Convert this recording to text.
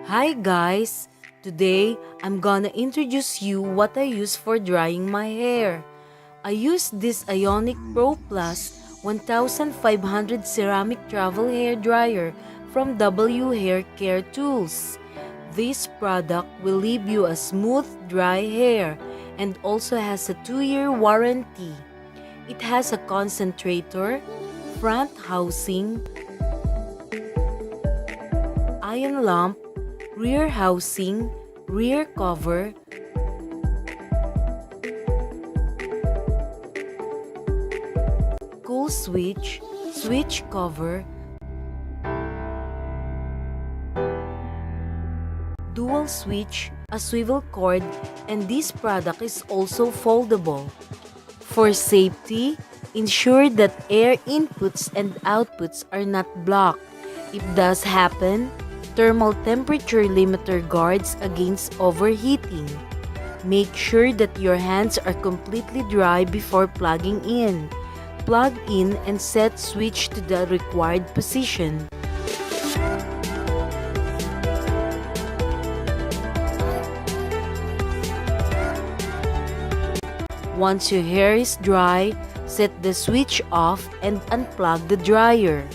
Hi guys! Today, I'm gonna introduce you what I use for drying my hair. I use this Ionic Pro Plus 1500 ceramic travel hair dryer from W Hair Care Tools. This product will leave you a smooth, dry hair and also has a 2-year warranty. It has a concentrator, front housing, ion lamp, rear housing, rear cover, cool switch, switch cover, dual switch, a swivel cord, and this product is also foldable. For safety, ensure that air inputs and outputs are not blocked. If does happen, thermal temperature limiter guards against overheating. Make sure that your hands are completely dry before plugging in. Plug in and set switch to the required position. Once your hair is dry, set the switch off and unplug the dryer.